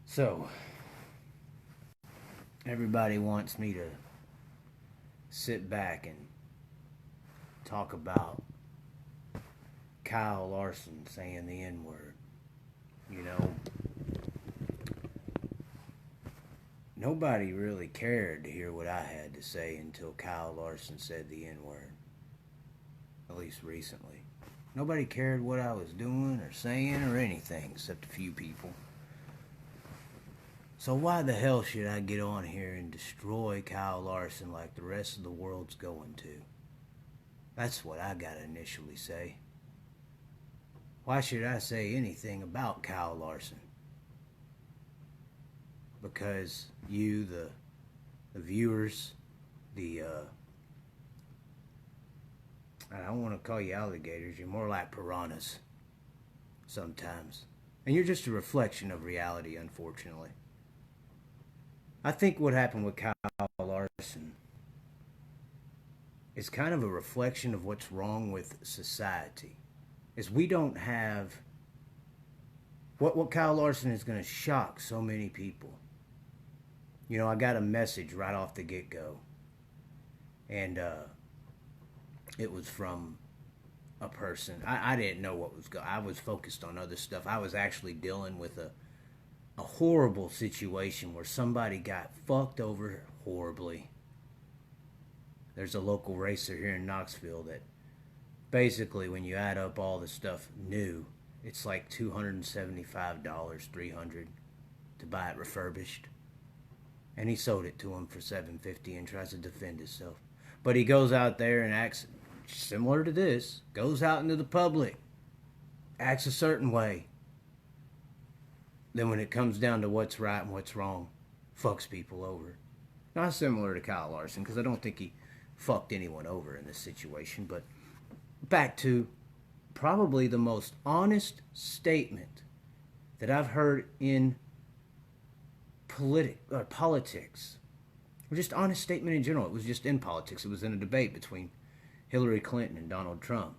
So, everybody wants me to sit back and talk about Kyle Larson saying the N word. You know, nobody really cared to hear what I had to say until Kyle Larson said the N word. At least recently. Nobody cared what I was doing or saying or anything except a few people. So why the hell should I get on here and destroy Kyle Larson like the rest of the world's going to? That's what I gotta initially say. Why should I say anything about Kyle Larson? Because you, the viewers, I don't want to call you alligators, you're more like piranhas sometimes. And you're just a reflection of reality, unfortunately. I think what happened with Kyle Larson is kind of a reflection of what's wrong with society. Is we don't have what Kyle Larson is going to shock so many people. You know, I got a message right off the get-go. And it was from a person. I didn't know what was going on. I was focused on other stuff. I was actually dealing with a horrible situation where somebody got fucked over horribly. There's a local racer here in Knoxville that basically, when you add up all the stuff new, it's like $275, $300 to buy it refurbished. And he sold it to him for $750 and tries to defend himself. But he goes out there and acts similar to this, goes out into the public, acts a certain way. Then when it comes down to what's right and what's wrong, fucks people over. Not similar to Kyle Larson, because I don't think he fucked anyone over in this situation. But back to probably the most honest statement that I've heard in politics. Or just honest statement in general. It was just in politics. It was in a debate between Hillary Clinton and Donald Trump.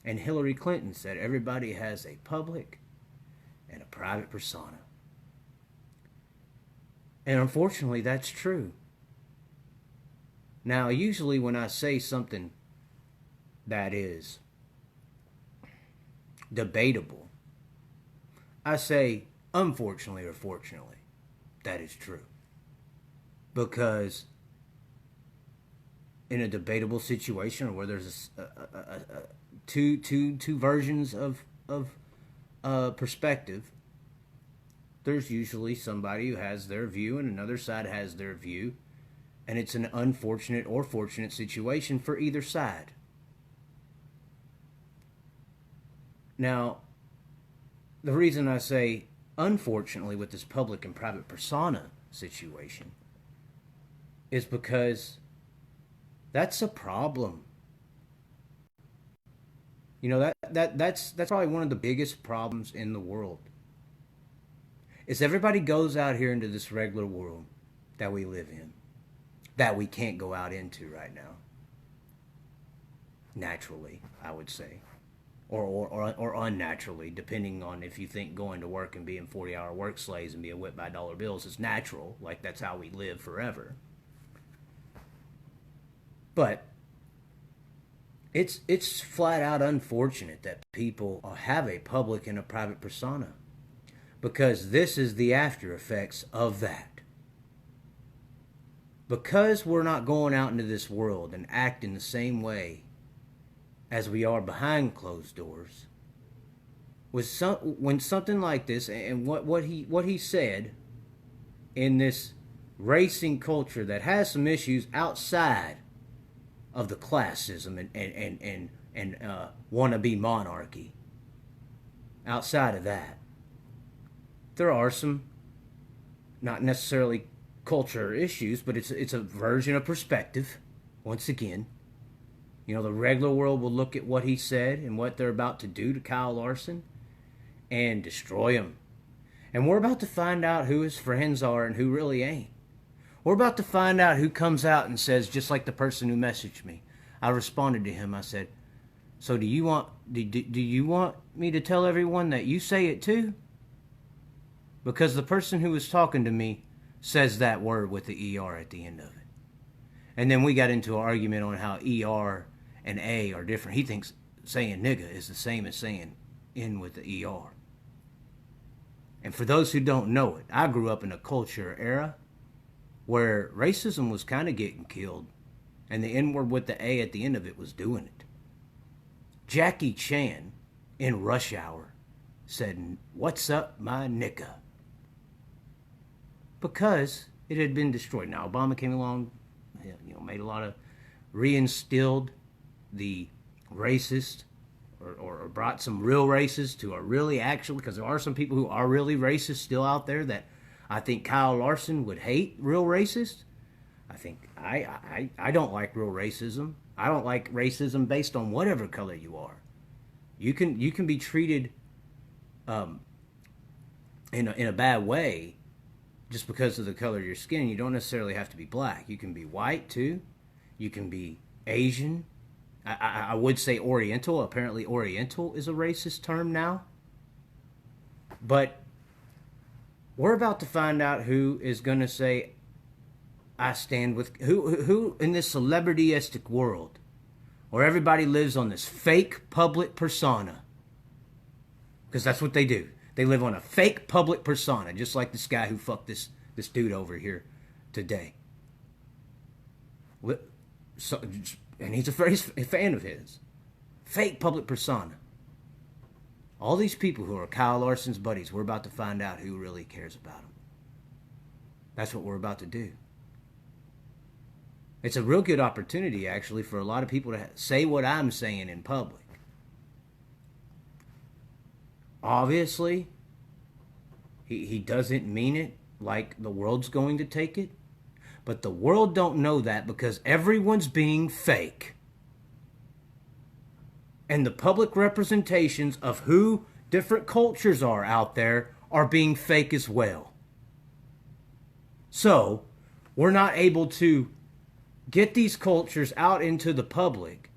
And Hillary Clinton said everybody has a public and a private persona. And unfortunately, that's true. Now, usually when I say something that is debatable, I say unfortunately or fortunately, that is true. Because in a debatable situation where there's two versions of perspective, there's usually somebody who has their view and another side has their view, and it's an unfortunate or fortunate situation for either side. Now, the reason I say unfortunately with this public and private persona situation is because that's a problem. You know, that's probably one of the biggest problems in the world. Is everybody goes out here into this regular world that we live in, that we can't go out into right now. Naturally, I would say. Or unnaturally, depending on if you think going to work and being 40-hour work slaves and being whipped by dollar bills is natural, like that's how we live forever. But it's flat out unfortunate that people have a public and a private persona, because this is the after effects of that. Because we're not going out into this world and acting the same way as we are behind closed doors, when something like this, and what he said in this racing culture that has some issues outside of the classism and wannabe monarchy, outside of that, there are some not necessarily culture issues, but it's a version of perspective. Once again, you know, the regular world will look at what he said and what they're about to do to Kyle Larson and destroy him. And we're about to find out who his friends are and who really ain't. We're about to find out who comes out and says, just like the person who messaged me. I responded to him. I said, so do you want me to tell everyone that you say it too? because the person who was talking to me says that word with the ER at the end of it. And then we got into an argument on how ER and A are different. He thinks saying nigga is the same as saying N with the ER. And for those who don't know it, I grew up in a culture era where racism was kind of getting killed, and the N word with the A at the end of it was doing it. Jackie Chan in Rush Hour said, "What's up, my nigga?" Because it had been destroyed. Now, Obama came along, made a lot of, reinstilled the racist, or brought some real racists to a really actually, because there are some people who are really racist still out there that I think Kyle Larson would hate real racists. I think I don't like real racism. I don't like racism based on whatever color you are. You can be treated in a bad way just because of the color of your skin. You don't necessarily have to be black. You can be white too. You can be Asian. I would say Oriental. Apparently Oriental is a racist term now. But we're about to find out who is going to say, I stand with, who in this celebrityistic world where everybody lives on this fake public persona. Because that's what they do. They live on a fake public persona, just like this guy who fucked this dude over here today. So, and he's a fan of his. Fake public persona. All these people who are Kyle Larson's buddies, we're about to find out who really cares about him. That's what we're about to do. It's a real good opportunity, actually, for a lot of people to say what I'm saying in public. Obviously, he doesn't mean it like the world's going to take it. But the world don't know that because everyone's being fake. And the public representations of who different cultures are out there are being fake as well. So, we're not able to get these cultures out into the public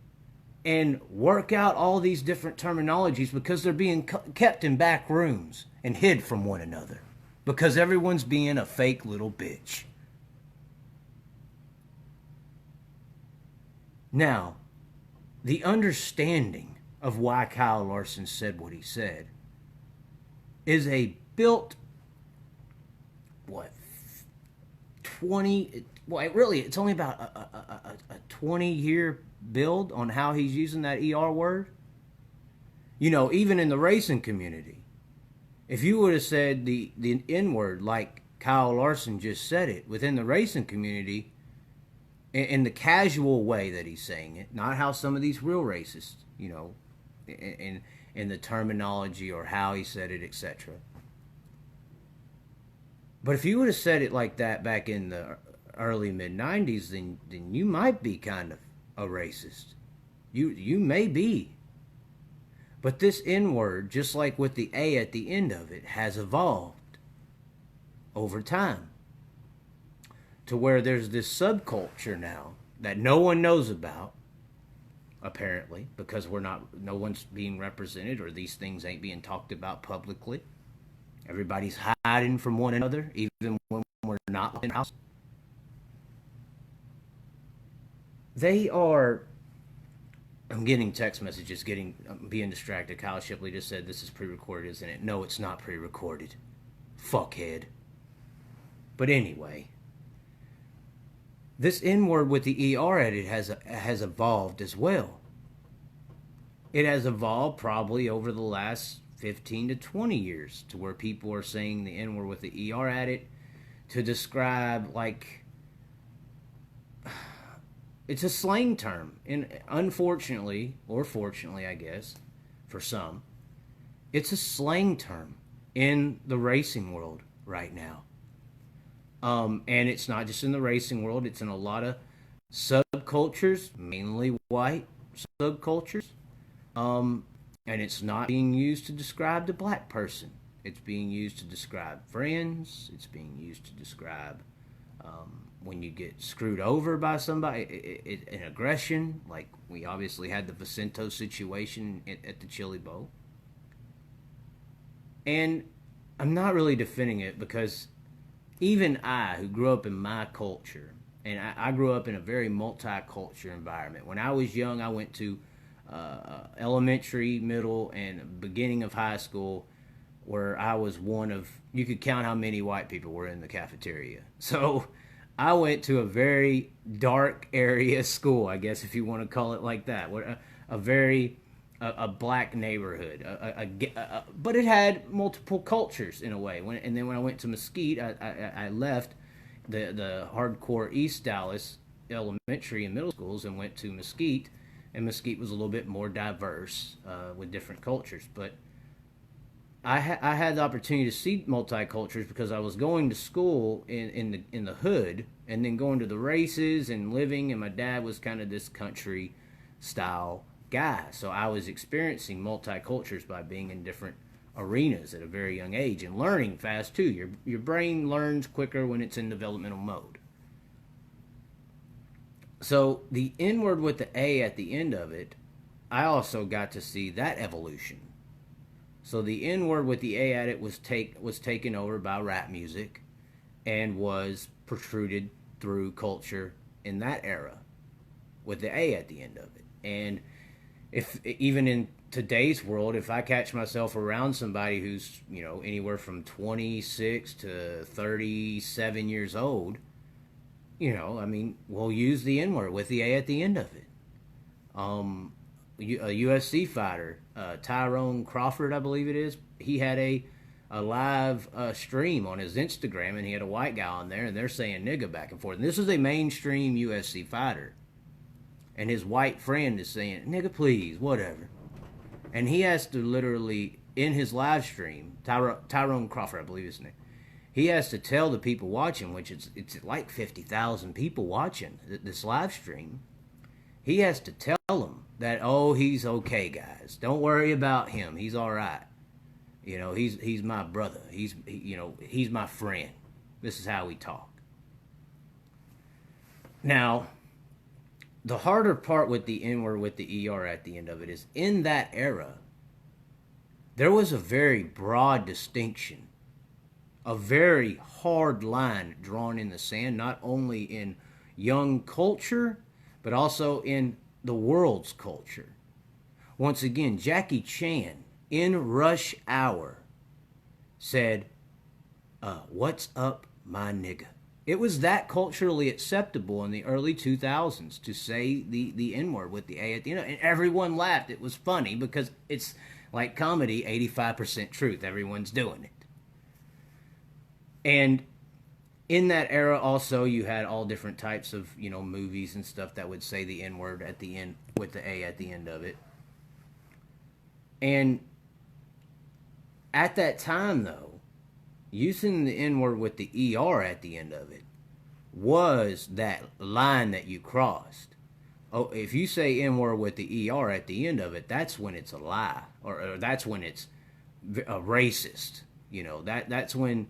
and work out all these different terminologies because they're being kept in back rooms and hid from one another. Because everyone's being a fake little bitch. Now, the understanding of why Kyle Larson said what he said is a built, 20, it's only about a 20-year build on how he's using that ER word. Even in the racing community, if you would have said the N word like Kyle Larson just said it within the racing community, in the casual way that he's saying it, not how some of these real racists, in the terminology or how he said it, etc. But if you would have said it like that back in the early mid-90s, then you might be kind of a racist. You may be. But this N-word, just like with the A at the end of it, has evolved over time. To where there's this subculture now that no one knows about, apparently, because no one's being represented or these things ain't being talked about publicly. Everybody's hiding from one another, even when we're not in the house. I'm getting text messages, being distracted. Kyle Shipley just said, this is pre-recorded, isn't it? No, it's not pre-recorded. Fuckhead. But anyway, this N-word with the ER at it has evolved as well. It has evolved probably over the last 15 to 20 years to where people are saying the N-word with the ER at it to describe, like, it's a slang term. And unfortunately, or fortunately, I guess, for some, it's a slang term in the racing world right now. And it's not just in the racing world, it's in a lot of subcultures, mainly white subcultures. And it's not being used to describe the black person. It's being used to describe friends. It's being used to describe when you get screwed over by somebody, an aggression. Like we obviously had the Vicento situation at the Chili Bowl. And I'm not really defending it because even I, who grew up in my culture, and I grew up in a very multicultural environment. When I was young, I went to elementary, middle, and beginning of high school, where I was one of, you could count how many white people were in the cafeteria. So I went to a very dark area school, I guess, if you want to call it like that. A very a black neighborhood, but it had multiple cultures in a way. And then when I went to Mesquite, I left the hardcore East Dallas elementary and middle schools and went to Mesquite, and Mesquite was a little bit more diverse with different cultures. But I had the opportunity to see multicultures because I was going to school in the hood, and then going to the races and living, and my dad was kind of this country style guy, so I was experiencing multicultures by being in different arenas at a very young age and learning fast too. Your brain learns quicker when it's in developmental mode. So the N word with the A at the end of it, I also got to see that evolution. So the N word with the A at it was taken over by rap music and was protruded through culture in that era with the A at the end of it. And if even in today's world, if I catch myself around somebody who's, anywhere from 26 to 37 years old, we'll use the N word with the A at the end of it. A UFC fighter, Tyrone Crawford, I believe it is, he had a live stream on his Instagram, and he had a white guy on there, and they're saying nigga back and forth. And this is a mainstream UFC fighter. And his white friend is saying, nigga, please, whatever. And he has to literally, in his live stream, Tyrone Crawford, I believe his name, he has to tell the people watching, which it's like 50,000 people watching this live stream. He has to tell them that, oh, he's okay, guys. Don't worry about him. He's all right. He's my brother. He's my friend. This is how we talk. Now, the harder part with the N-word with the ER at the end of it is, in that era, there was a very broad distinction, a very hard line drawn in the sand, not only in young culture, but also in the world's culture. Once again, Jackie Chan, in Rush Hour, said, what's up, my nigga? It was that culturally acceptable in the early 2000s to say the N-word with the A at the end. And everyone laughed. It was funny because it's like comedy, 85% truth. Everyone's doing it. And in that era also, you had all different types of, movies and stuff that would say the N-word at the end with the A at the end of it. And at that time, though, using the N-word with the ER at the end of it was that line that you crossed. Oh, if you say N-word with the ER at the end of it, that's when it's a lie, or that's when it's a racist. That's when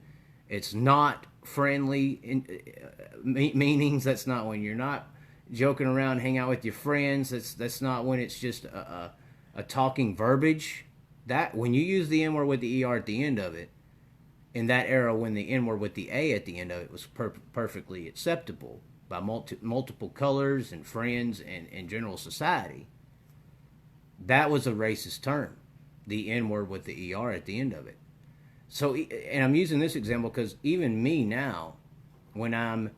it's not friendly meanings. That's not when you're not joking around, hang out with your friends. That's not when it's just a talking verbiage. That when you use the N-word with the ER at the end of it, in that era when the N-word with the A at the end of it was perfectly acceptable by multiple colors and friends and general society, that was a racist term, the N-word with the ER at the end of it. So, and I'm using this example because even me now, when I'm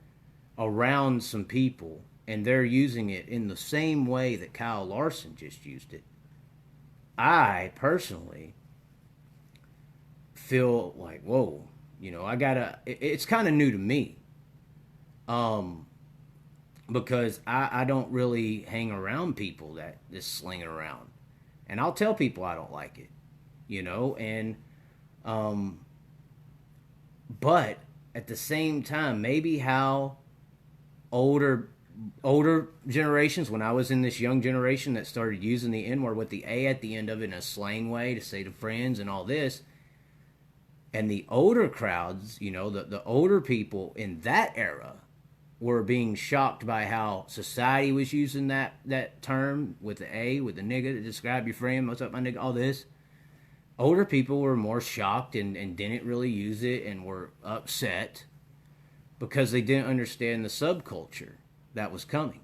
around some people and they're using it in the same way that Kyle Larson just used it, I personally feel like, whoa, it's kind of new to me. Because I don't really hang around people that just sling it around. And I'll tell people I don't like it, and, but at the same time, maybe how older generations, when I was in this young generation that started using the N-word with the A at the end of it in a slang way to say to friends and all this, and the older crowds, the older people in that era were being shocked by how society was using that term with the A, with the nigga to describe your friend, what's up, my nigga, all this. Older people were more shocked and didn't really use it and were upset because they didn't understand the subculture that was coming,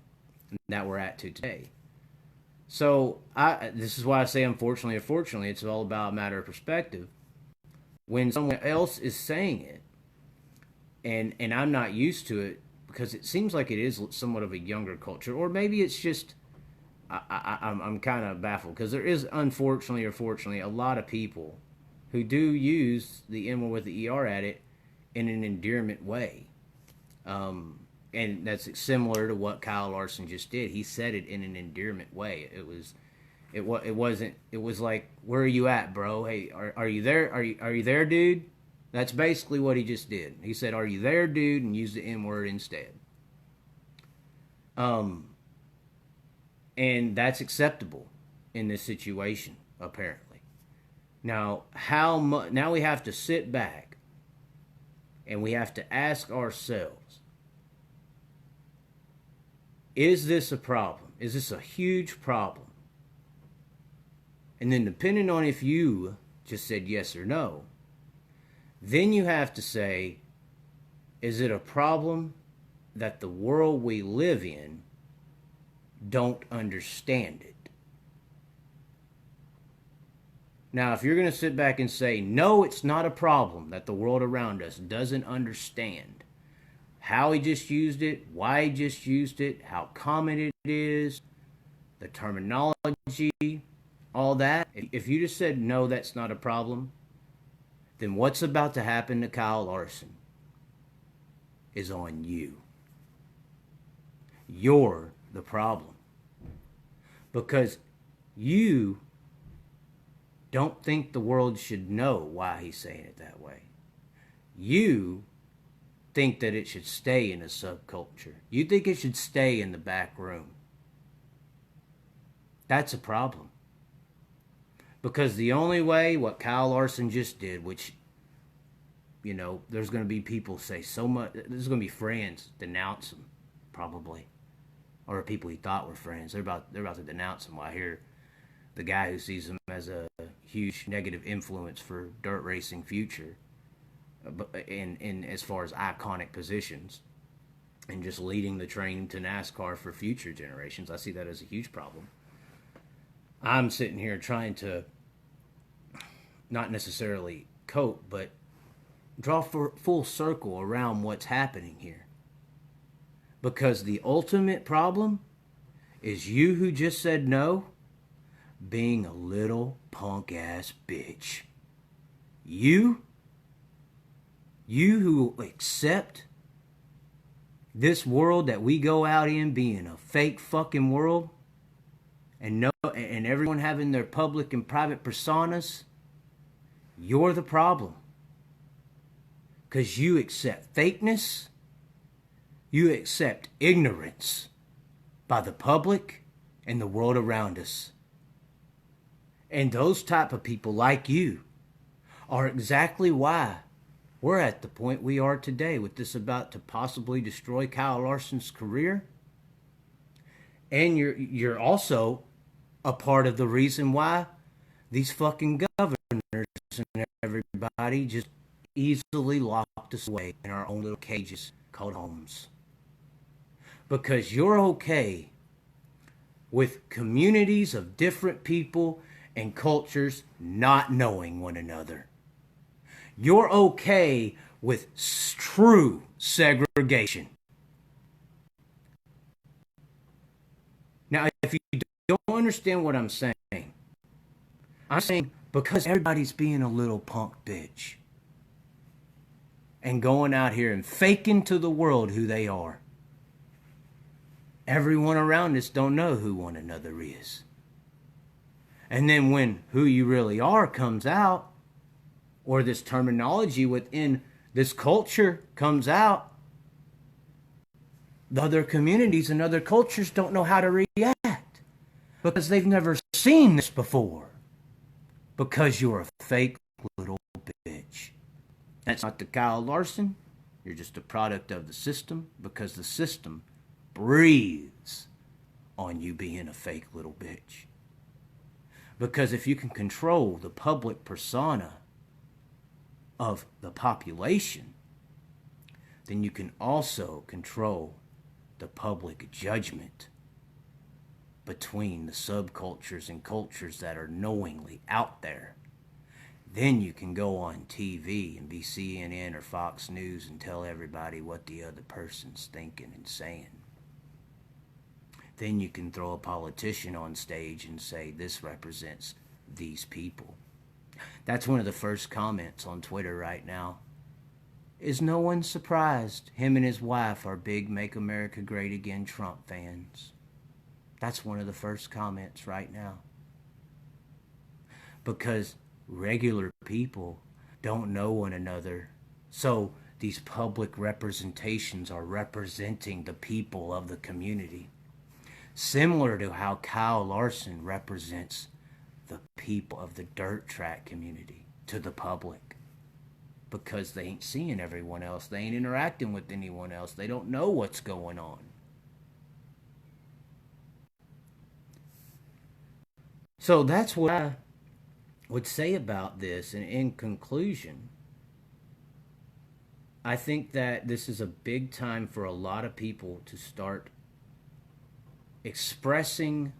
that we're at to today. So this is why I say unfortunately or fortunately, it's all about a matter of perspective. When someone else is saying it, and I'm not used to it because it seems like it is somewhat of a younger culture, or maybe it's just I'm kind of baffled because there is, unfortunately or fortunately, a lot of people who do use the N word with the ER at it in an endearment way. And that's similar to what Kyle Larson just did. He said it in an endearment way. It wasn't. It was like, "Where are you at, bro? Hey, are you there? Are you there, dude?" That's basically what he just did. He said, "Are you there, dude?" and used the N word instead. And that's acceptable in this situation, apparently. Now, now we have to sit back and we have to ask ourselves, is this a problem? Is this a huge problem? And then depending on if you just said yes or no, then you have to say, is it a problem that the world we live in don't understand it? Now, if you're going to sit back and say, no, it's not a problem that the world around us doesn't understand how he just used it, why he just used it, how common it is, the terminology, all that. If you just said, no, that's not a problem, then what's about to happen to Kyle Larson is on you. You're the problem. Because you don't think the world should know why he's saying it that way. You think that it should stay in a subculture. You think it should stay in the back room. That's a problem. Because the only way what Kyle Larson just did, which, you know, there's going to be people say so much, there's going to be friends denounce him, probably. Or people he thought were friends. They're about to denounce him. I hear the guy who sees him as a huge negative influence for dirt racing future, in as far as iconic positions, and just leading the train to NASCAR for future generations. I see that as a huge problem. I'm sitting here trying to not necessarily cope, but draw full circle around what's happening here. Because the ultimate problem is you who just said no being a little punk ass bitch. You who accept this world that we go out in being a fake fucking world, and everyone having their public and private personas, you're the problem. Because you accept fakeness, you accept ignorance by the public and the world around us. And those type of people like you are exactly why we're at the point we are today with this about to possibly destroy Kyle Larson's career. And you're also a part of the reason why these fucking governors and everybody just easily locked us away in our own little cages called homes. Because you're okay with communities of different people and cultures not knowing one another. You're okay with true segregation. Now, if you don't understand what I'm saying because everybody's being a little punk bitch and going out here and faking to the world who they are. Everyone around us don't know who one another is. And then when who you really are comes out, or this terminology within this culture comes out, the other communities and other cultures don't know how to react because they've never seen this before. Because you're a fake little bitch. That's not the Kyle Larson. You're just a product of the system because the system breathes on you being a fake little bitch. Because if you can control the public persona of the population, then you can also control the public judgment between the subcultures and cultures that are knowingly out there. Then you can go on TV and be CNN or Fox News and tell everybody what the other person's thinking and saying. Then you can throw a politician on stage and say, this represents these people. That's one of the first comments on Twitter right now. Is no one surprised him and his wife are big Make America Great Again Trump fans? That's one of the first comments right now. Because regular people don't know one another. So these public representations are representing the people of the community. Similar to how Kyle Larson represents the people of the dirt track community to the public. Because they ain't seeing everyone else. They ain't interacting with anyone else. They don't know what's going on. So that's what I would say about this. And in conclusion, I think that this is a big time for a lot of people to start expressing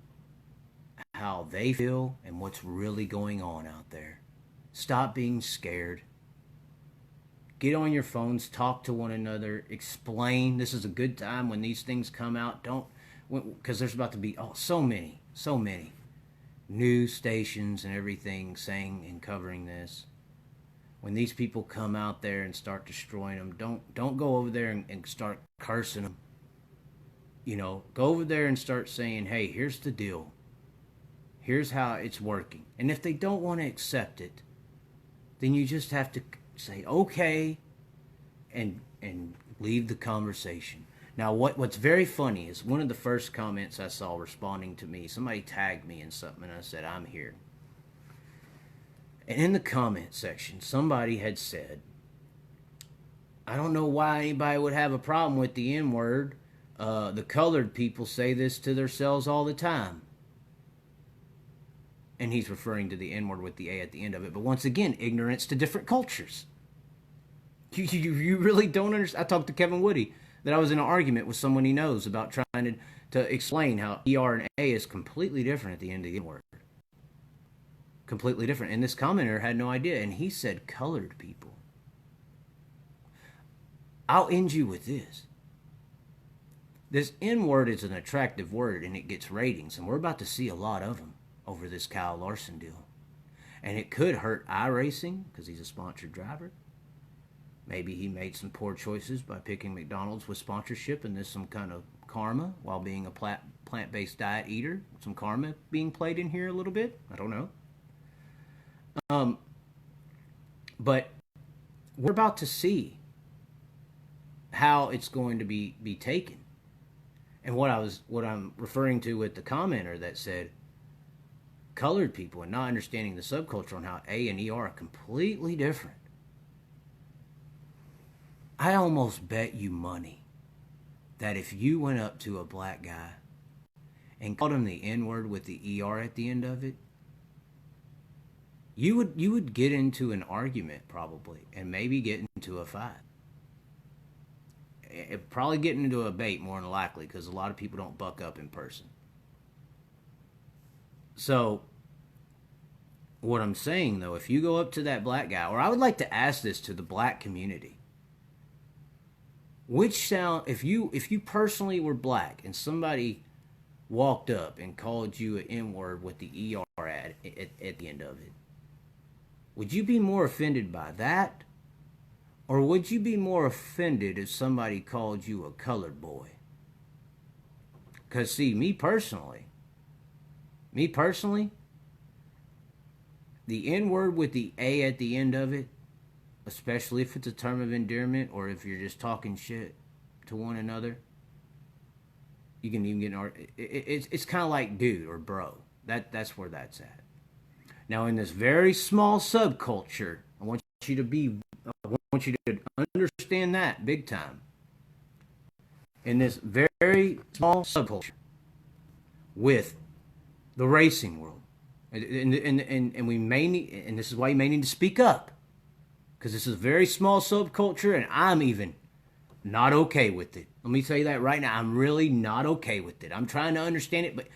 how they feel and what's really going on out there. Stop being scared. Get on your phones, talk to one another, explain. This is a good time when these things come out. Don't, because there's about to be so many news stations and everything saying and covering this. When these people come out there and start destroying them, don't go over there and start cursing them. You know, go over there and start saying, hey, here's the deal. Here's how it's working. And if they don't want to accept it, then you just have to say, okay, and leave the conversation. Now, what's very funny is one of the first comments I saw responding to me, somebody tagged me in something, and I said, I'm here. And in the comment section, somebody had said, I don't know why anybody would have a problem with the N-word. The colored people say this to themselves all the time. And he's referring to the N-word with the A at the end of it. But once again, ignorance to different cultures. You really don't understand. I talked to Kevin Woody that I was in an argument with someone he knows about trying to explain how ER and A is completely different at the end of the N-word. Completely different. And this commenter had no idea. And he said colored people. I'll end you with this. This N-word is an attractive word and it gets ratings. And we're about to see a lot of them over this Kyle Larson deal. And it could hurt iRacing because he's a sponsored driver. Maybe he made some poor choices by picking McDonald's with sponsorship and there's some kind of karma while being a plant-based diet eater. Some karma being played in here a little bit. I don't know. But we're about to see how it's going to be taken. And what I'm referring to with the commenter that said colored people and not understanding the subculture on how A and E are completely different. I almost bet you money that if you went up to a black guy and called him the N-word with the ER at the end of it, you would get into an argument probably and maybe get into a fight. It probably get into a debate more than likely because a lot of people don't buck up in person. So, what I'm saying though, if you go up to that black guy, or I would like to ask this to the black community, if you personally were black and somebody walked up and called you an N-word with the ER at the end of it, would you be more offended by that? Or would you be more offended if somebody called you a colored boy? Because see, me personally, the N-word with the A at the end of it, especially if it's a term of endearment or if you're just talking shit to one another, you can even get it's kind of like dude or bro. That's where that's at. Now, in this very small subculture, I want you to understand that big time. In this very small subculture with the racing world, And we may need, and this is why you may need to speak up, because this is a very small subculture, and I'm even not okay with it. Let me tell you that right now. I'm really not okay with it. I'm trying to understand it, but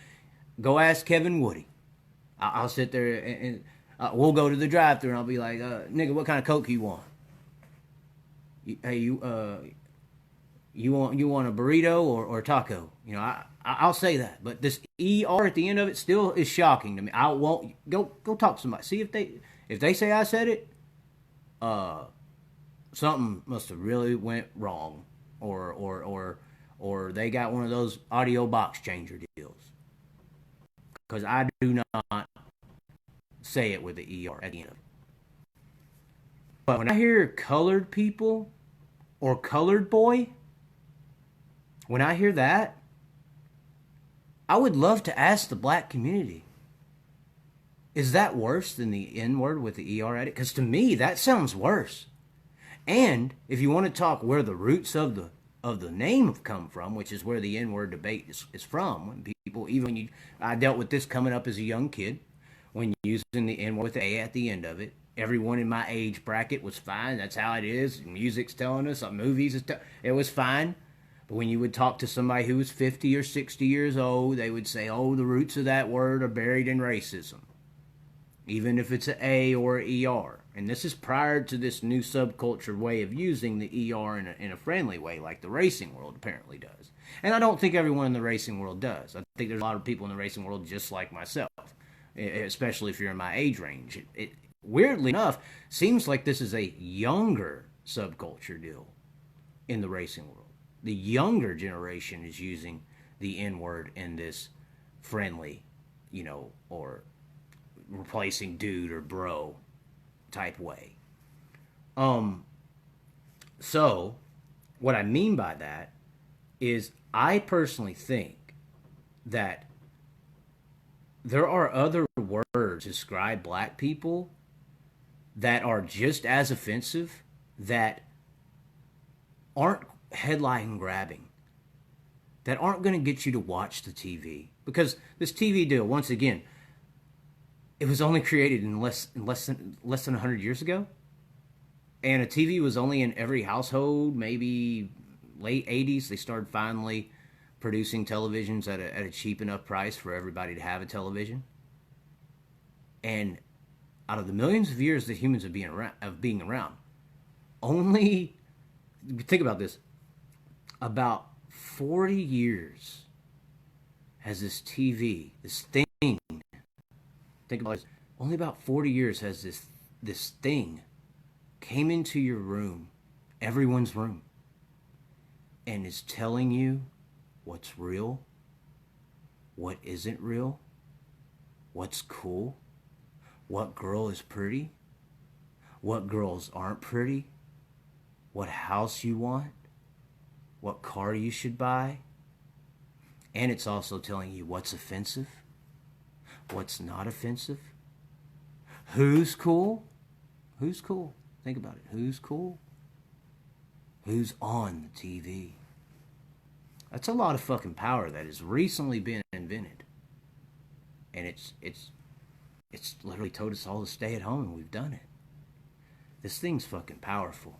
go ask Kevin Woody. I'll sit there and we'll go to the drive-thru, and I'll be like, "Nigga, what kind of Coke you want? Hey, you want a burrito or taco?" You know, I'll say that, but this ER at the end of it still is shocking to me. I won't go talk to somebody. See if they say I said it, something must have really went wrong, or they got one of those audio box changer deals. Because I do not say it with the ER at the end of it. But when I hear colored people or colored boy, when I hear that, I would love to ask the black community, is that worse than the N word with the ER at it? Because to me, that sounds worse. And if you want to talk where the roots of the name have come from, which is where the N word debate is from, when people, even when I dealt with this coming up as a young kid, when using the N word with the A at the end of it, everyone in my age bracket was fine. That's how it is. Music's telling us, movies, it was fine. But when you would talk to somebody who was 50 or 60 years old, they would say, oh, the roots of that word are buried in racism, even if it's an A or an ER. And this is prior to this new subculture way of using the ER in a friendly way, like the racing world apparently does. And I don't think everyone in the racing world does. I think there's a lot of people in the racing world just like myself, especially if you're in my age range. It weirdly enough, seems like this is a younger subculture deal in the racing world. The younger generation is using the N-word in this friendly, or replacing dude or bro type way. So what I mean by that is I personally think that there are other words to describe black people that are just as offensive, that aren't headline grabbing, that aren't going to get you to watch the TV. Because this TV deal, once again, it was only created in less than 100 years ago, and a TV was only in every household. Maybe late 80s they started finally producing televisions at a cheap enough price for everybody to have a television. And out of the millions of years that humans have being around, only, think about this, about 40 years has this TV, this thing, think about this, only about 40 years has this thing came into your room, everyone's room, and is telling you what's real, what isn't real, what's cool, what girl is pretty, what girls aren't pretty, what house you want, what car you should buy. And it's also telling you what's offensive, what's not offensive, who's cool, who's cool. Think about it. Who's cool? Who's on the TV? That's a lot of fucking power that has recently been invented. And it's literally told us all to stay at home, and we've done it. This thing's fucking powerful.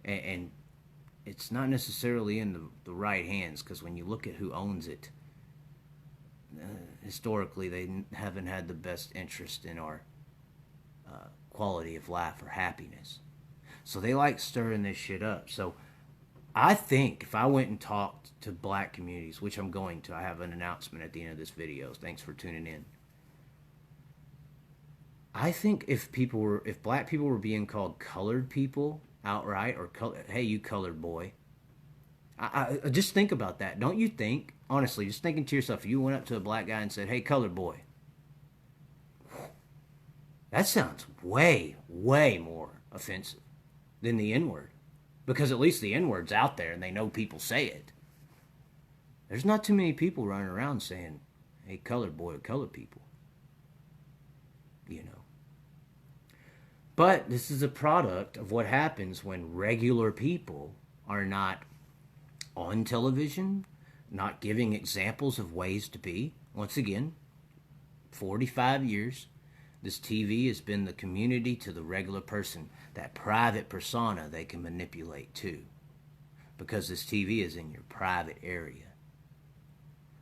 And it's not necessarily in the right hands, because when you look at who owns it, historically they haven't had the best interest in our quality of life or happiness. So they like stirring this shit up. So I think if I went and talked to black communities, which I'm going to, I have an announcement at the end of this video. Thanks for tuning in. I think if black people were being called colored people outright, or hey, you colored boy, I just think about that. Don't you think, honestly, just thinking to yourself, if you went up to a black guy and said, hey, colored boy, that sounds way, way more offensive than the N-word. Because at least the N-word's out there and they know people say it. There's not too many people running around saying, hey, colored boy or colored people. But this is a product of what happens when regular people are not on television, not giving examples of ways to be. Once again, 45 years, this TV has been the community to the regular person, that private persona they can manipulate too. Because this TV is in your private area.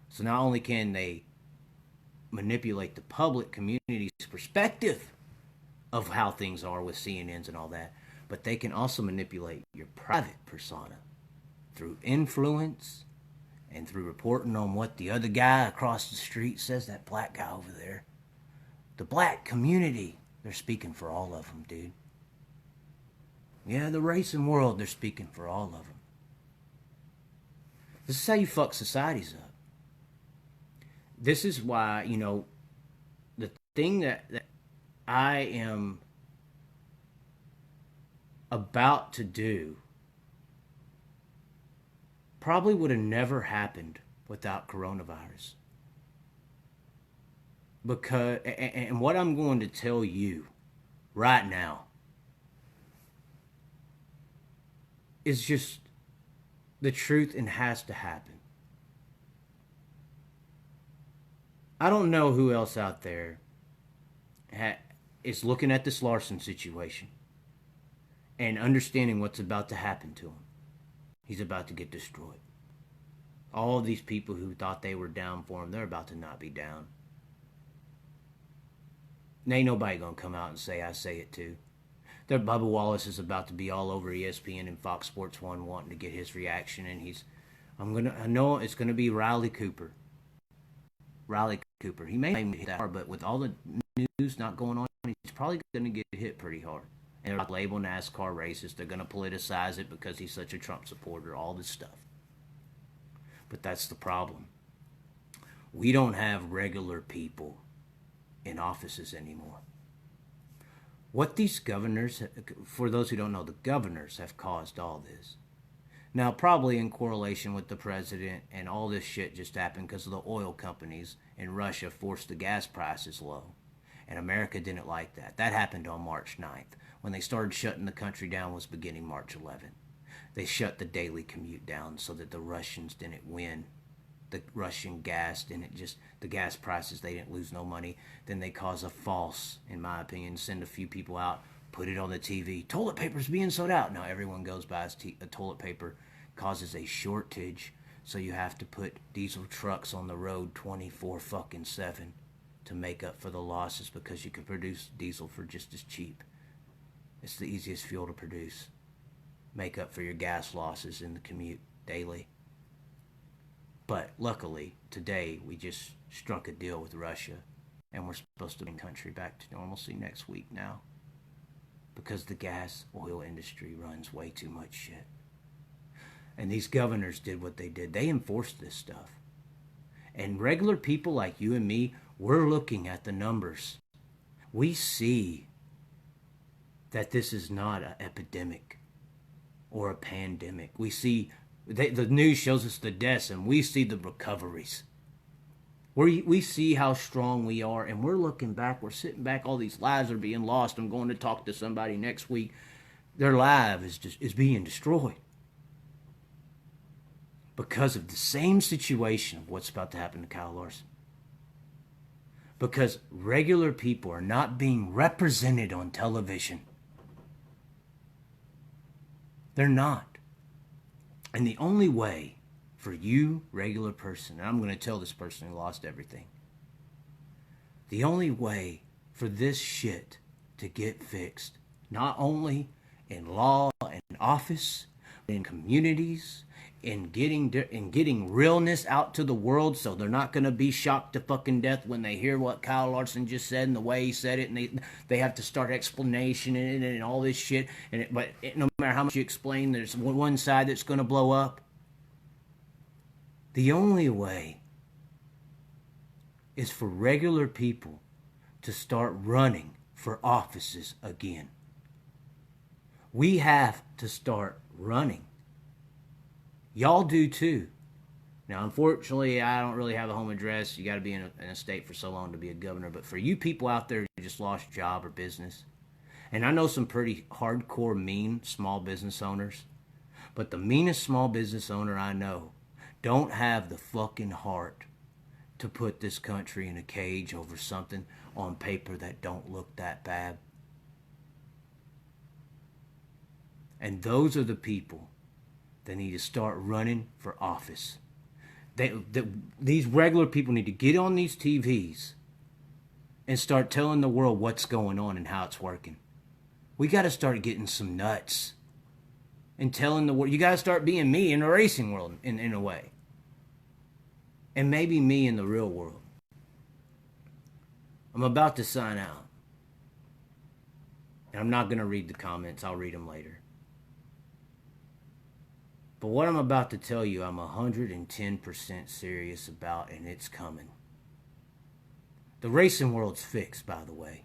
So not only can they manipulate the public community's perspective of how things are with CNNs and all that, but they can also manipulate your private persona through influence and through reporting on what the other guy across the street says, that black guy over there. The black community, they're speaking for all of them, dude. Yeah, the race and world, they're speaking for all of them. This is how you fuck societies up. This is why, you know, the thing that I am about to do probably would have never happened without coronavirus. Because, and what I'm going to tell you right now is just the truth and has to happen. I don't know who else out there is looking at this Larson situation and understanding what's about to happen to him. He's about to get destroyed. All of these people who thought they were down for him, they're about to not be down. And ain't nobody gonna come out and say I say it too. That Bubba Wallace is about to be all over ESPN and Fox Sports 1 wanting to get his reaction, and I know it's gonna be Riley Cooper. He may hit that hard, but with all the news not going on, he's probably gonna get hit pretty hard. And they're going to label NASCAR racist. They're going to politicize it because he's such a Trump supporter, all this stuff. But that's the problem. We don't have regular people in offices anymore. What these governors, for those who don't know, the governors have caused all this. Now, probably in correlation with the president, and all this shit just happened because of the oil companies in Russia forced the gas prices low. And America didn't like that. That happened on March 9th. When they started shutting the country down was beginning March 11th. They shut the daily commute down so that the Russians didn't win. The Russian gas didn't just, the gas prices, they didn't lose no money. Then they cause a false, in my opinion, send a few people out, put it on the TV. Toilet paper's being sold out. Now everyone goes buys toilet paper, causes a shortage. So you have to put diesel trucks on the road 24/7 to make up for the losses because you can produce diesel for just as cheap. It's the easiest fuel to produce. Make up for your gas losses in the commute daily. But luckily, today we just struck a deal with Russia, and we're supposed to bring the country back to normalcy next week now. Because the gas oil industry runs way too much shit. And these governors did what they did. They enforced this stuff. And regular people like you and me, we're looking at the numbers. We see that this is not an epidemic or a pandemic. We see, the news shows us the deaths, and we see the recoveries. We see how strong we are, and we're looking back. We're sitting back. All these lives are being lost. I'm going to talk to somebody next week. Their life is being destroyed because of the same situation of what's about to happen to Kyle Larson. Because regular people are not being represented on television. They're not. And the only way for you, regular person, and I'm going to tell this person who lost everything, the only way for this shit to get fixed, not only in law and office, but in communities, in getting realness out to the world, so they're not going to be shocked to fucking death when they hear what Kyle Larson just said and the way he said it, and they have to start explanation in it and all this shit. But no matter how much you explain, there's one side that's going to blow up. The only way is for regular people to start running for offices again. We have to start running. Y'all do too. Now, unfortunately, I don't really have a home address. You got to be in a state for so long to be a governor. But for you people out there who just lost your job or business, and I know some pretty hardcore, mean small business owners, but the meanest small business owner I know don't have the fucking heart to put this country in a cage over something on paper that don't look that bad. And those are the people that need to start running for office. These regular people need to get on these TVs and start telling the world what's going on and how it's working. We got to start getting some nuts and telling the world. You got to start being me in the racing world in a way. And maybe me in the real world. I'm about to sign out. And I'm not going to read the comments. I'll read them later. But what I'm about to tell you, I'm 110% serious about, and it's coming. The racing world's fixed, by the way.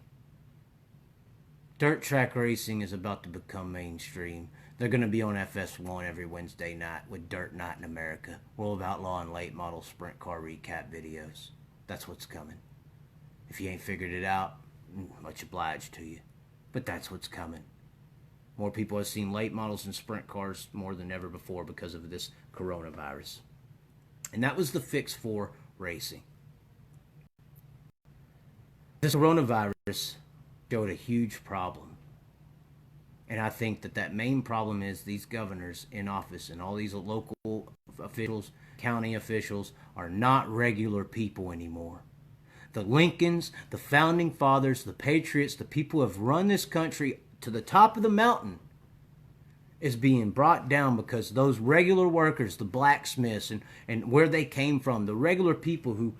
Dirt track racing is about to become mainstream. They're going to be on FS1 every Wednesday night with Dirt Night in America, World of Outlaw and late model sprint car recap videos. That's what's coming. If you ain't figured it out, much obliged to you. But that's what's coming. More people have seen late models and sprint cars more than ever before because of this coronavirus. And that was the fix for racing. This coronavirus showed a huge problem. And I think that main problem is these governors in office and all these local officials, county officials, are not regular people anymore. The Lincolns, the founding fathers, the patriots, the people who have run this country to the top of the mountain is being brought down because those regular workers, the blacksmiths and where they came from, the regular people who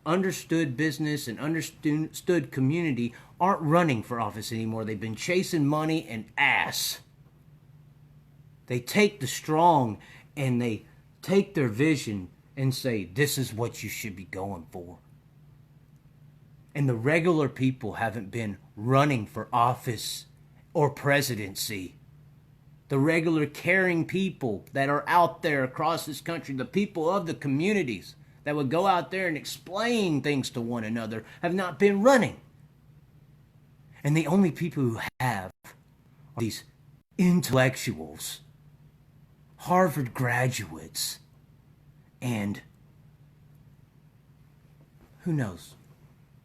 understood business and understood community aren't running for office anymore. They've been chasing money and ass. They take the strong and they take their vision and say, this is what you should be going for. And the regular people haven't been running for office or presidency. The regular caring people that are out there across this country, the people of the communities that would go out there and explain things to one another, have not been running. And the only people who have are these intellectuals, Harvard graduates, and who knows,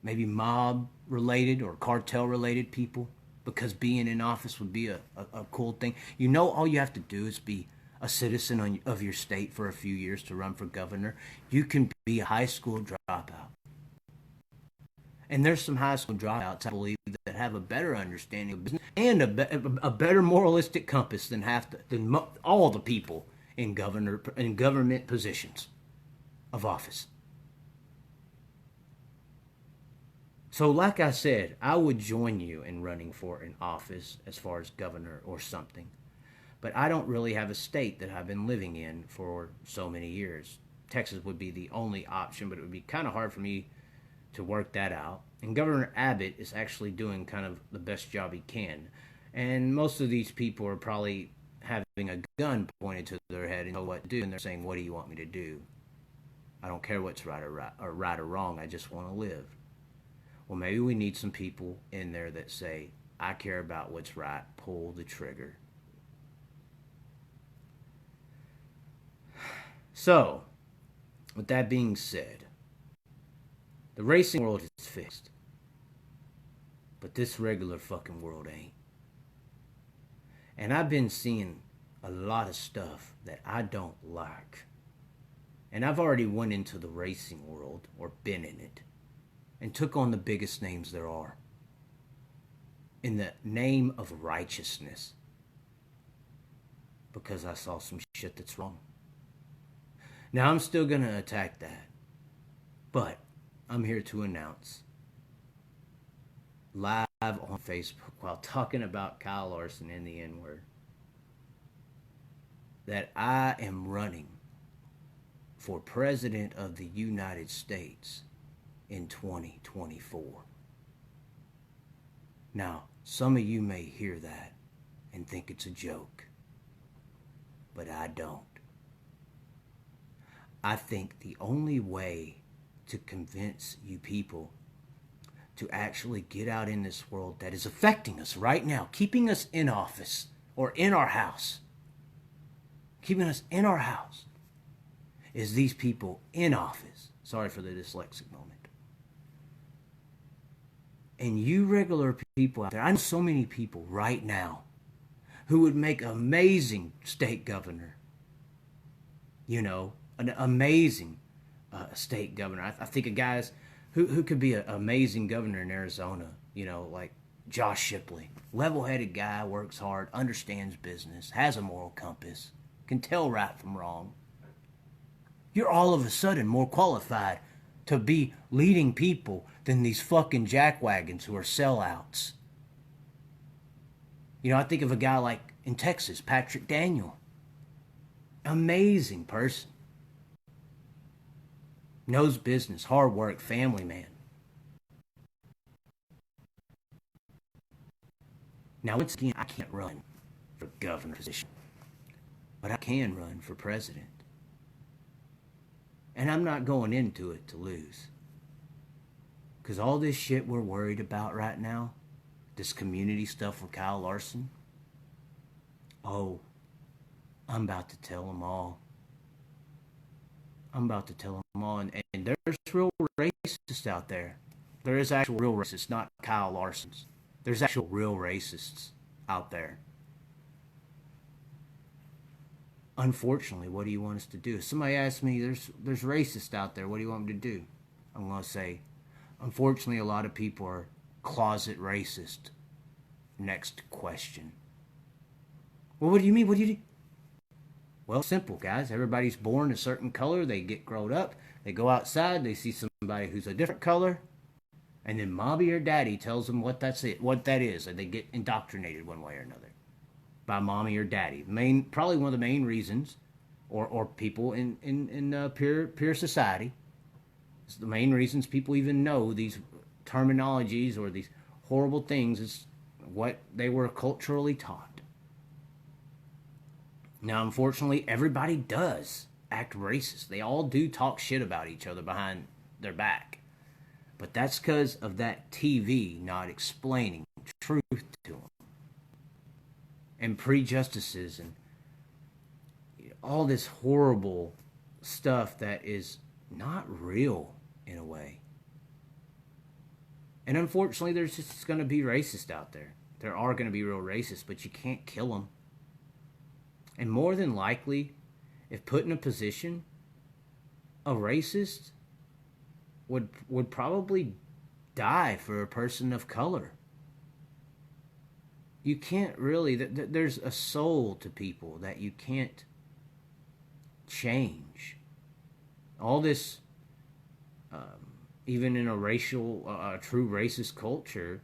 maybe mob-related or cartel-related people, because being in office would be a cool thing. You know, all you have to do is be a citizen of your state for a few years to run for governor. You can be a high school dropout. And there's some high school dropouts, I believe, that have a better understanding of business and a better moralistic compass than all the people in government positions of office. So like I said, I would join you in running for an office as far as governor or something. But I don't really have a state that I've been living in for so many years. Texas would be the only option, but it would be kind of hard for me to work that out. And Governor Abbott is actually doing kind of the best job he can. And most of these people are probably having a gun pointed to their head and know what to do. And they're saying, what do you want me to do? I don't care what's right or wrong. I just want to live. Well, maybe we need some people in there that say, I care about what's right. Pull the trigger. So, with that being said, the racing world is fixed. But this regular fucking world ain't. And I've been seeing a lot of stuff that I don't like. And I've already went into the racing world, or been in it, and took on the biggest names there are. In the name of righteousness. Because I saw some shit that's wrong. Now, I'm still going to attack that. But I'm here to announce, live on Facebook, while talking about Kyle Larson and the N-word, that I am running for President of the United States in 2024. Now, some of you may hear that and think it's a joke, but I don't. I think the only way to convince you people to actually get out in this world that is affecting us right now, keeping us in office or in our house, keeping us in our house, is these people in office Sorry for the dyslexic moment. And you regular people out there, I know so many people right now who would make amazing state governor. You know, an amazing state governor. I think of guys who could be an amazing governor in Arizona. You know, like Josh Shipley. Level-headed guy, works hard, understands business, has a moral compass, can tell right from wrong. You're all of a sudden more qualified to be leading people than these fucking jackwagons who are sellouts. You know, I think of a guy like in Texas, Patrick Daniel. Amazing person. Knows business, hard work, family man. Now, once again, I can't run for governor position, but I can run for president. And I'm not going into it to lose. Because all this shit we're worried about right now, this community stuff with Kyle Larson, oh, I'm about to tell them all. I'm about to tell them all. And there's real racists out there. There is actual real racists, not Kyle Larson's. There's actual real racists out there. Unfortunately, what do you want us to do? If somebody asks me, there's racists out there, what do you want me to do? I'm going to say, unfortunately, a lot of people are closet racist. Next question. Well, what do you mean? What do you do? Well, simple, guys. Everybody's born a certain color. They get grown up. They go outside. They see somebody who's a different color. And then mommy or daddy tells them what that is. And they get indoctrinated one way or another by mommy or daddy. Probably one of the main reasons, or people in peer society, is the main reasons people even know these terminologies or these horrible things is what they were culturally taught. Now, unfortunately, everybody does act racist. They all do talk shit about each other behind their back. But that's because of that TV not explaining truth to them. And prejudices and all this horrible stuff that is not real in a way. And unfortunately, there's just going to be racists out there. There are going to be real racists, but you can't kill them. And more than likely, if put in a position, a racist would probably die for a person of color. You can't really, there's a soul to people that you can't change. All this, even in a true racist culture,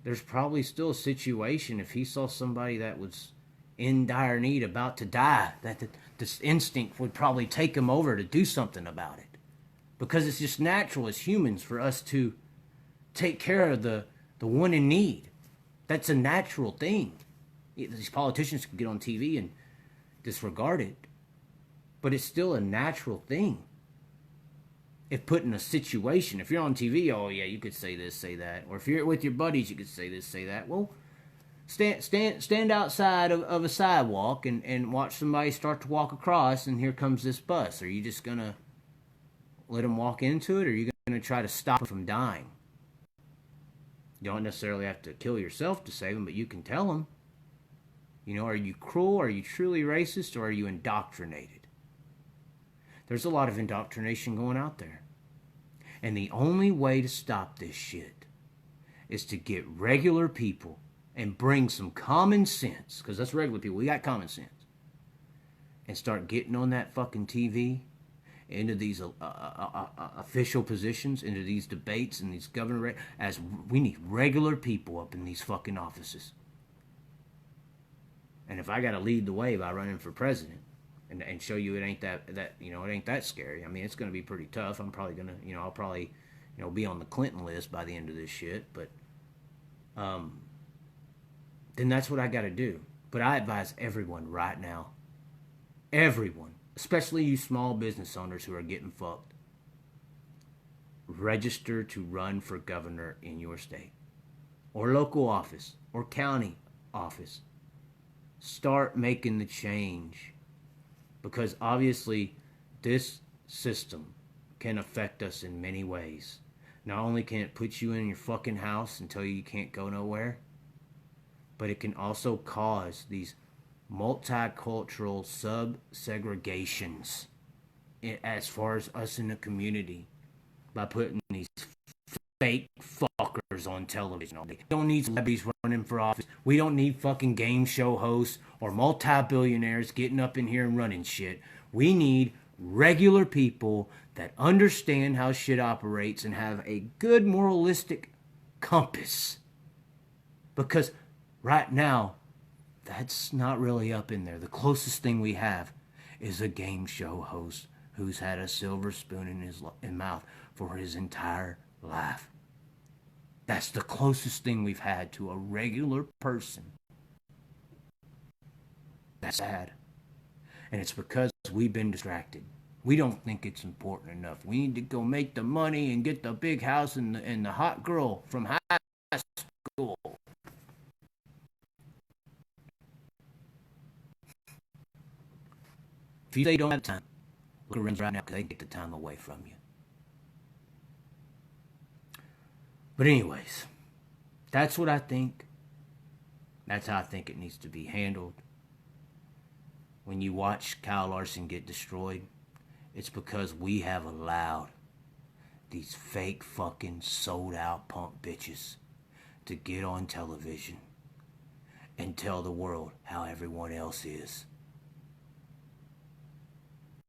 there's probably still a situation if he saw somebody that was in dire need, about to die, that this instinct would probably take him over to do something about it. Because it's just natural as humans for us to take care of the one in need. That's a natural thing. These politicians can get on TV and disregard it, but it's still a natural thing. If put in a situation, if you're on TV, oh yeah, you could say this, say that. Or if you're with your buddies, you could say this, say that. Well, stand outside of a sidewalk and watch somebody start to walk across, and here comes this bus. Are you just going to let them walk into it, or are you going to try to stop them from dying? You don't necessarily have to kill yourself to save them, but you can tell them. You know, are you cruel? Are you truly racist? Or are you indoctrinated? There's a lot of indoctrination going out there. And the only way to stop this shit is to get regular people and bring some common sense, because that's regular people, we got common sense, and start getting on that fucking TV, into these official positions, into these debates and these governor, as we need regular people up in these fucking offices. And if I got to lead the way by running for president and show you it ain't that it ain't that scary. I mean, it's going to be pretty tough. I'm probably going to, I'll probably, be on the Clinton list by the end of this shit, but then that's what I got to do. But I advise everyone right now, everyone, especially you small business owners who are getting fucked, register to run for governor in your state or local office or county office. Start making the change, because obviously this system can affect us in many ways. Not only can it put you in your fucking house and tell you you can't go nowhere, but it can also cause these multicultural sub-segregations as far as us in the community by putting these fake fuckers on television all day. We don't need celebrities running for office. We don't need fucking game show hosts or multi-billionaires getting up in here and running shit. We need regular people that understand how shit operates and have a good moralistic compass. Because right now, that's not really up in there. The closest thing we have is a game show host who's had a silver spoon in his mouth for his entire life. That's the closest thing we've had to a regular person. That's sad. And it's because we've been distracted. We don't think it's important enough. We need to go make the money and get the big house and the hot girl from high school. If you say you don't have time, look around right now because they can get the time away from you. But anyways, that's what I think. That's how I think it needs to be handled. When you watch Kyle Larson get destroyed, it's because we have allowed these fake fucking sold out punk bitches to get on television and tell the world how everyone else is.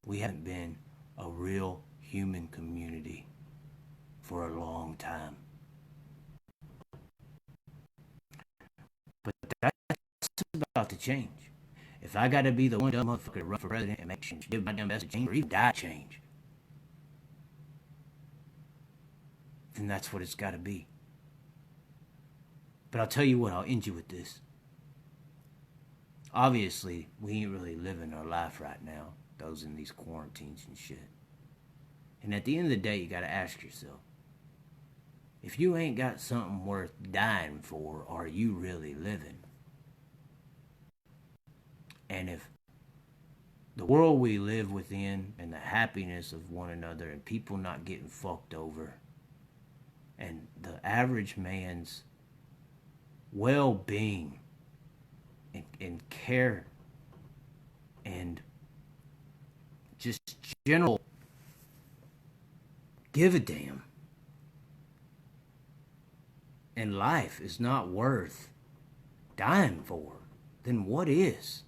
We haven't been a real human community for a long time. But that's about to change. If I gotta be the one dumb motherfucker to run for president and make change, give my damn best to change, or even die change, then that's what it's gotta be. But I'll tell you what, I'll end you with this. Obviously, we ain't really living our life right now, those in these quarantines and shit. And at the end of the day, you gotta ask yourself, if you ain't got something worth dying for, are you really living? And if the world we live within and the happiness of one another and people not getting fucked over and the average man's well-being and care and just general give a damn and life is not worth dying for, then what is?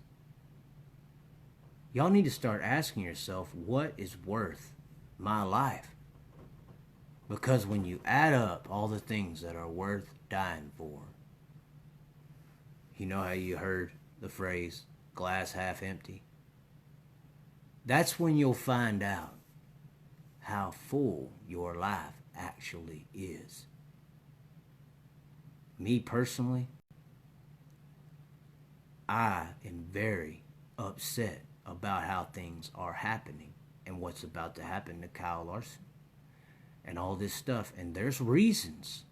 Y'all need to start asking yourself, what is worth my life? Because when you add up all the things that are worth dying for, you know how you heard the phrase, glass half empty? That's when you'll find out how full your life actually is. Me personally, I am very upset about how things are happening and what's about to happen to Kyle Larson and all this stuff. And there's reasons.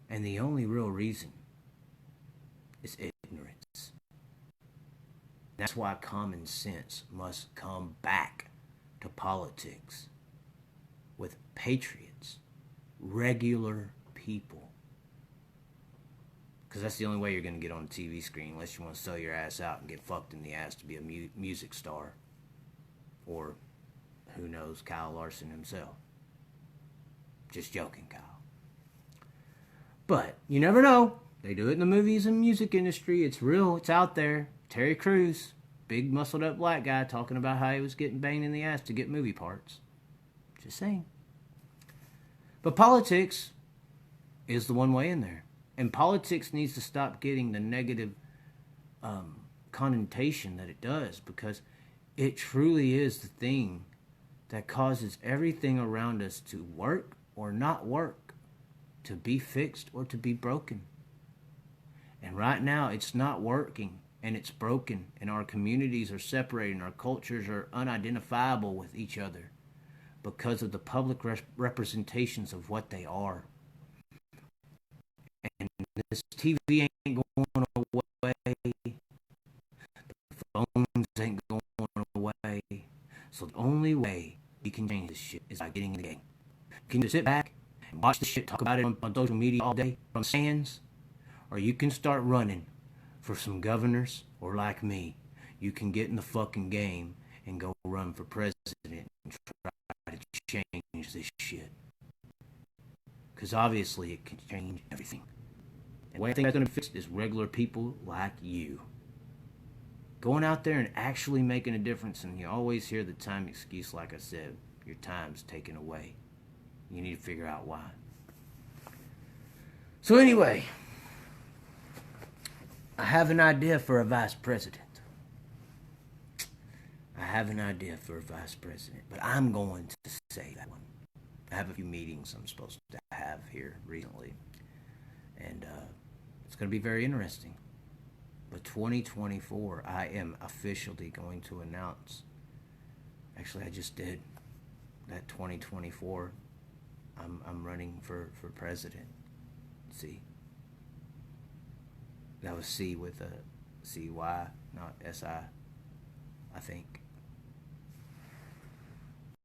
And the only real reason is ignorance. That's why common sense must come back to politics with patriots, regular people. Because that's the only way you're going to get on the TV screen, unless you want to sell your ass out and get fucked in the ass to be a music star. Or, who knows, Kyle Larson himself. Just joking, Kyle. But, you never know. They do it in the movies and music industry. It's real. It's out there. Terry Crews, big muscled up black guy, talking about how he was getting banged in the ass to get movie parts. Just saying. But politics is the one way in there. And politics needs to stop getting the negative connotation that it does, because it truly is the thing that causes everything around us to work or not work, to be fixed or to be broken. And right now it's not working and it's broken, and our communities are separated and our cultures are unidentifiable with each other because of the public representations of what they are. And this TV ain't going away. The phones ain't going away. So the only way we can getting in the game. You can just sit back and watch the shit, talk about it on social media all day from the stands, or you can start running for some governors, or like me, you can get in the fucking game and go run for president and try to change this shit. Because obviously it can change everything. And the way I think that's going to fix it is regular people like you. Going out there and actually making a difference, and you always hear the time excuse, like I said, your time's taken away. You need to figure out why. So anyway, I have an idea for a vice president. I have an idea for a vice president, but I'm going to say that one. I have a few meetings I'm supposed to have here recently, and it's going to be very interesting. But 2024, I am officially going to announce. Actually, I just did that 2024. I'm running for president. See, that was C with a CY, not SI. I think.